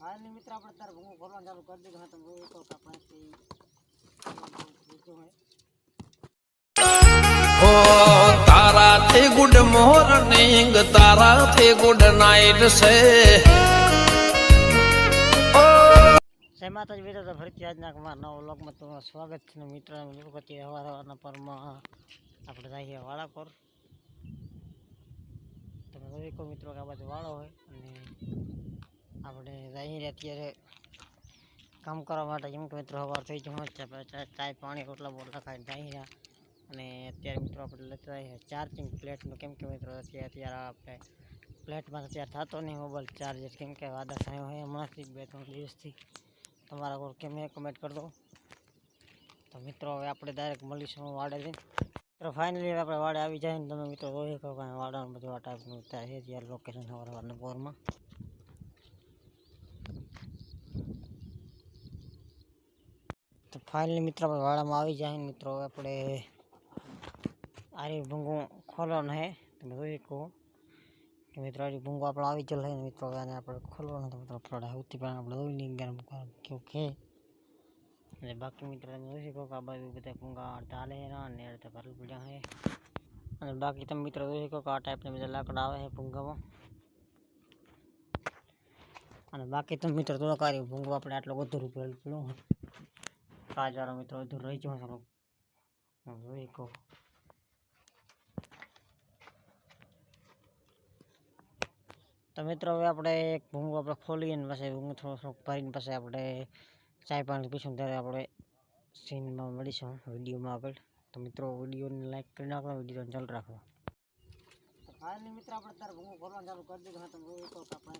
હા ને મિત્ર આપણે તાર ભૂંગો ભરવાનું ચાલુ કરી દીધું. હા તમે જોઈ શકો કે આપણે ઓ તારાથી ગુડ મોર્નિંગ તારાથી ગુડ નાઈટ છે. જય માતાજી મિત્રો, તો ફરીથી આજના અમારા નવા વ્લોગમાં તમારું સ્વાગત છે. મિત્ર અત્યારે સવારના પરમાં આપણે જઈએ વાળાકોર. તમે જોઈ શકો મિત્રો કે આ બાજુ વાળો હોય અને આપણે જઈએ અત્યારે કામ કરવા માટે. જેમ કે મિત્રો સવાર થઈ જવું ચાય પાણી રોટલા બોટલા ખાઈને જઈ રહ્યા. અને અત્યારે મિત્રો આપણે લેતા આવીએ ચાર્જિંગ પ્લેટનું. કેમ કે મિત્રો અત્યારે આપણે પ્લેટમાં અત્યારે થતો નહીં મોબાઈલ ચાર્જર, કેમ કે વાદા થયો હોય હમણાંથી 2-3 દિવસથી. તમારા કોઈ કેમે કમેન્ટ કરી દો. તો મિત્રો હવે આપણે ડાયરેક્ટ મળીશું વાડે જઈને. તો ફાઇનલી આપણે વાડે આવી જાય ને તમે મિત્રો જોઈ શકો કાંઈ વાડાનું બધું આ ટાઈપનું થાય છે ત્યારે લોકેશન સવારના પોરમાં. તો ફાઇનલી મિત્રો આપણે વાડામાં આવી જાય ને મિત્રો આપણે આરી ભૂંગું ખોલવાનું છે. તમે જોઈ શકો કે મિત્રો આરી ભૂંગું આપણે આવી જ લઈને મિત્રો આને આપણે ખોલવાનું તો મિત્રો થોડા સૌથી પહેલાં આપણે જોઈ લઈએ કેવું કે. અને બાકી મિત્રો તમે જોઈ શકો કે આ બાજુ બધા ભૂંગા ચાલે છે અને રીતે ભરેલ પડ્યા છે. અને બાકી તમે મિત્રો જોઈ શકો કે આ ટાઈપના બધા લાકડા આવે છે ભૂંગામાં. અને બાકી તમે મિત્રો થોડોક આ ભૂંગું આપણે આટલો વધુ ભરેલ પડ્યો હોય કાજવાળો મિત્રો વધુ રહી ગયો થોડુંક જોઈ શકો. તો મિત્રો હવે આપણે એક ભૂંગું આપણે ખોલીએ ને પછી ભૂંગું થોડુંક ભરીને પછી આપણે ચાય પાણી પીશું ત્યારે આપણે સીનમાં મળીશું વિડીયોમાં આગળ. તો મિત્રો વિડીયોને લાઈક કરી નાખો, વિડીયોને ચાલુ રાખો. તો ફાઇનલી મિત્રો આપણે ત્યારે ભૂંગું ભરવાનું ચાલુ કરી દીધું. હા તમે જોઈ શકો કે આપણે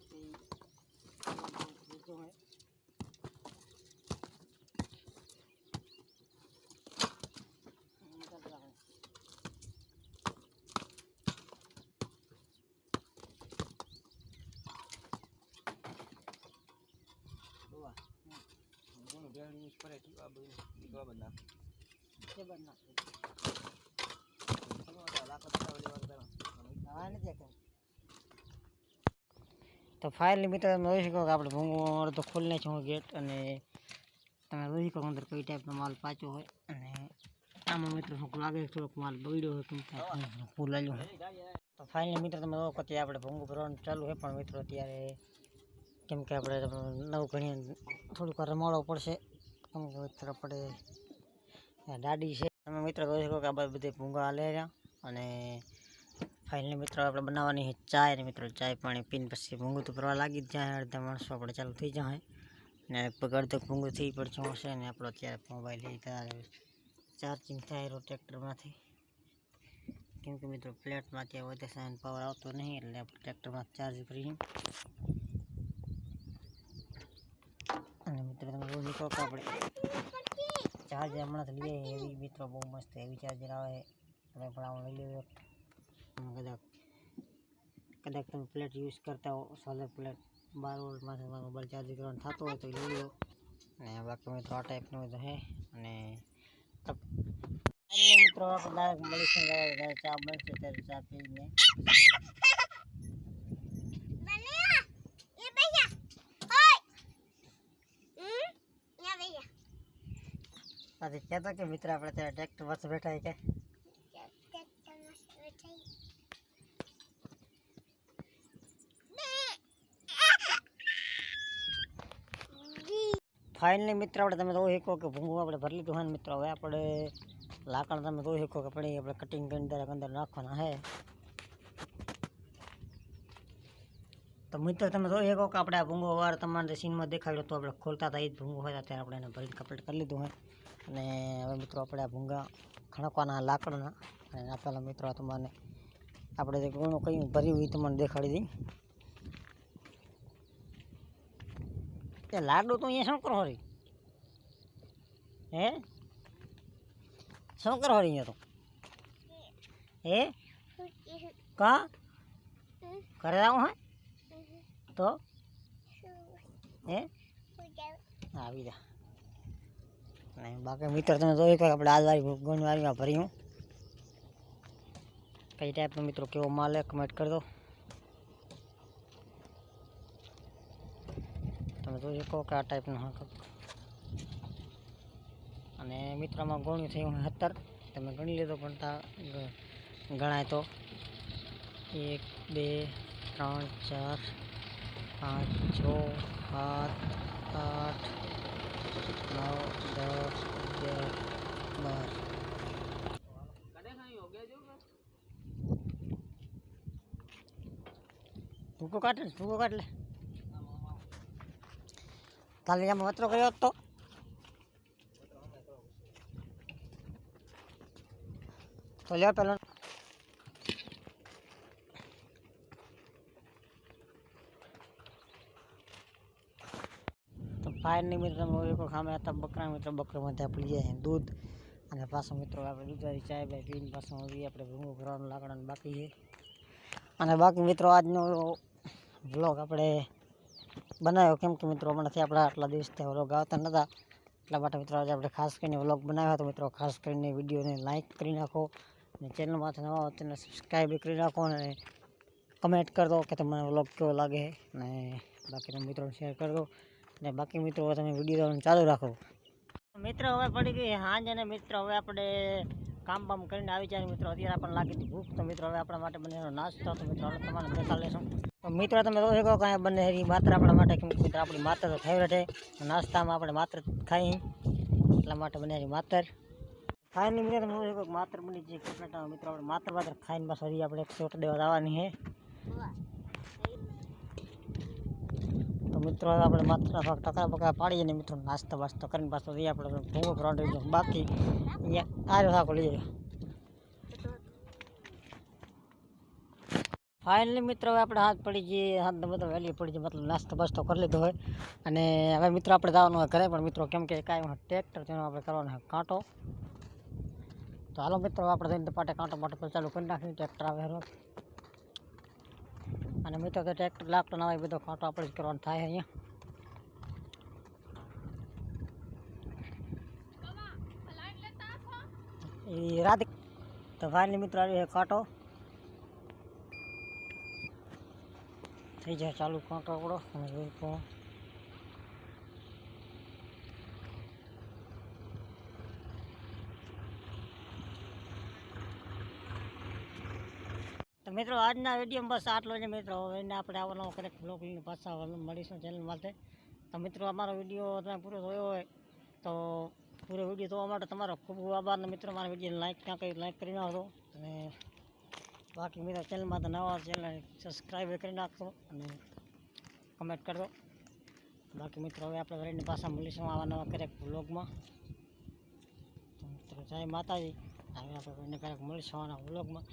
તો ફાઇનલી મિત્રો તમે જોઈ શકો કે આપણે ભૂંગું તો ખોલી નાખ્યું ગેટ. અને તમે જોઈ શકો અંદર કઈ ટાઈપનો માલ પાછો હોય. અને આમાં મિત્રો શું લાગે થોડોક માલ બગડ્યો હોય કેમ કે ફૂલ આવ્યું હોય. તો ફાઇનલી મિત્રો તમે જોવો કે આપણે ભૂંગું ભરવાનું ચાલુ છે. પણ મિત્રો અત્યારે કેમ કે આપણે નવું ઘણી થોડુંક રમાડવો પડશે કેમ કે અત્યારે આપણે દાડી છે. તમે મિત્રો જોઈ શકો કે આ બધા ભૂંગા હાલે રહ્યા. અને ફાઇનલી મિત્રો આપણે બનાવવાની છે ચાય. ને મિત્રો ચાય પાણી પીને પછી ભૂંગું તો ભરવા લાગી જ જાય. અડધા માણસો આપણે ચાલુ થઈ જાય ને અડધું ભૂંગું થઈ પડશે હશે. ને આપણો અત્યારે મોબાઈલ ચાર્જિંગ થાય રહ્યો ટ્રેક્ટરમાંથી. કેમ કે મિત્રો પ્લેટમાં ત્યાં વધે સાઈન પાવર આવતો નહીં એટલે આપણે ટ્રેક્ટરમાં ચાર્જ કરીએ. અને મિત્રો તમે જોઈ શકો કે આપણે ચાર્જર હમણાંથી લઈએ એવી મિત્રો બહુ મસ્ત એવી ચાર્જર આવે. તમે પણ આવું લઈ લેવું. કદાચ તમે પ્લેટ યુઝ કરતા હો સોલર પ્લેટ 12 વોલ્ટમાંથી મોબાઈલ ચાર્જ કરવાનો થતો હોય તો લઈ લો. અને બાકી મિત્રો આ ટાઈપનું બધું છે. અને મિત્રો આપણે ડાયરેક્ટ મળીશું ચા બનશે ત્યારે ચા પીને પછી કહેતા કે મિત્ર આપણે ત્યારે ટ્રેક્ટર પાસે બેઠા કે ફાઇનલી મિત્ર આપણે તમે જોઈ શકો કે ભૂંગું આપણે ભરી લીધું હોય ને મિત્રો. હવે આપણે લાકડ તમે જોઈ શકો કે આપણે કટિંગ કરીને દરેક અંદર નાખવાના છે. તો મિત્રો તમે જોઈ શકો કે આપણે આ ભૂંગો વાર તમારે સીનમાં દેખાડ્યો તો આપણે ખોલતા હતા એ જ ભૂંગો હોય ત્યારે આપણે એને ભરીને કમ્પ્લીટ કરી લીધું હોય. અને હવે મિત્રો આપણે આ ભૂંગા ખણકવાના લાકડના. અને આ પહેલાં મિત્રો તમને આપણે જે ગુણું કયું ભર્યું એ તમને દેખાડી દઈ. એ લાડુ તો અહીંયા શું કરો હરી? હે શું કરો હરી અહીંયા તો? હે કા ઘરે આવું હે તો હે આવી જા. નહીં બાકી મિત્ર તમે જોઈ શકો આપણે આજવાળી ગુણવાળીમાં ભર્યું. કઈ ટાઈપનો મિત્રો કેવો માલ હે કમેન્ટ કરી દો. તો તમે જોઈ શકો કે આ ટાઈપનું હા અને મિત્રોમાં ગણ્યું થયું 17 તમે ગણી લીધો પણ ગણાય તો 1 2 3 4 5 6 7 8 9 10 11 12 ટૂંકો કાઢ લે કાલે આમાં વતરો ગયો હતો તો લ્યો પેલો તો ફાયરની મિત્ર ખામે હતા બકરા મિત્ર બકરો માટે આપી જાય દૂધ અને પાછો મિત્રો આપણે દૂધવાળી ચાય બાય પીને પાછો આપણે ભૂંગો ભરવાનું લાકડાનું બાકી છે અને બાકી મિત્રો આજનો વ્લોગ આપણે બનાવ્યો કેમ કે મિત્રો હમણાંથી આપણા આટલા દિવસથી વ્લોગ આવતા નહોતા એટલા માટે મિત્રો આજે આપણે ખાસ કરીને વ્લોગ બનાવ્યો હતો મિત્રો ખાસ કરીને વિડીયોને લાઇક કરી નાખો અને ચેનલમાંથી નવા હોય તેને સબસ્ક્રાઈબ કરી નાખો અને કમેન્ટ કરી દો કે તમને વ્લોગ કેવો લાગે અને બાકીના મિત્રોને શેર કરી દો અને બાકી મિત્રો તમે વિડીયો ચાલુ રાખો મિત્રો હવે પડી ગઈ હાંજ અને મિત્રો હવે આપણે કામ બામ કરીને આવી જાય મિત્રો અત્યારે આપણને લાગી હતી ભૂખ તો મિત્રો હવે આપણા માટે બનેલો નાસ્તો તો મિત્રો હવે તમારે દેખાડ લેશું તો મિત્રો તમે જોઈ શકો કાંઈ બને એની માત્ર આપણા માટે કેમ કે મિત્રો આપણી માત્ર તો ફેવરેટ છે નાસ્તામાં આપણે માત્ર ખાઈ એટલા માટે બને એની માત્ર ખાઈને મિત્રો તમે જોઈ શકો માત્ર બની જે કેટલા મિત્રો આપણે માત્ર ખાઈને બસ હજી આપણે 108 દેવા આવવાની છે તો મિત્રો હવે આપણે માત્ર ટકા બકા પાડીએ ને મિત્રો નાસ્તો વાસ્તો કરીને પાછો આપણે ભૂંગો ભરવાનું બાકી આર્યો થાકો લઈ જાય ફાઇનલી મિત્રો હવે આપણે હાથ પડી જઈએ હાથ બધો વહેલી પડી જાય મતલબ નાસ્તો બાસ્તો કરી લીધો હોય અને હવે મિત્રો આપણે જવાનું હોય ઘરે પણ મિત્રો કેમ કે કાંઈ ટ્રેક્ટર તેનો આપણે કરવાનો હોય કાંટો તો હાલો મિત્રો આપણે જઈને પાટે કાંટો માટે ચાલુ કરી નાખીએ ટ્રેક્ટર આવે રોજ અને મિત્રો તો ટ્રેક્ટર લાગતો ના હોય બધો કાંટો આપણે જ કરવાનો થાય અહીંયા એ રાધિક તો ફાઇનલી મિત્રો આવી કાંટો થઈ જાય ચાલુ કાંટો આપણો અને તો મિત્રો આજના વિડીયોમાં બસ આટલો છે મિત્રો એને આપણે આવવાનો કરેક્ટ બ્લોગ લઈને પાછા મળીશું ચેનલ માટે તો મિત્રો અમારો વિડીયો તમે પૂરો થયો હોય તો પૂરો વિડીયો જોવા માટે તમારો ખૂબ ખૂબ આભાર ને મિત્રો મારા વિડીયોને લાઈક કરી નાખો અને બાકી મિત્રો ચેનલમાં તો નવા ચેનલ સબસ્ક્રાઈબ કરી નાખશો અને કમેન્ટ કરજો બાકી મિત્રો હવે આપણે ઘરેની પાછા મળીશું આવા નવા કરેક્ટ વ્લોગમાં મિત્રો જય માતાજી હવે આપણે ઘરેને ક્યારેક મળીશું આવા વ્લોગમાં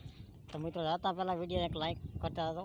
તો મિત્રો જાતા પહેલાં વિડીયો એક લાઈક કરતા હતો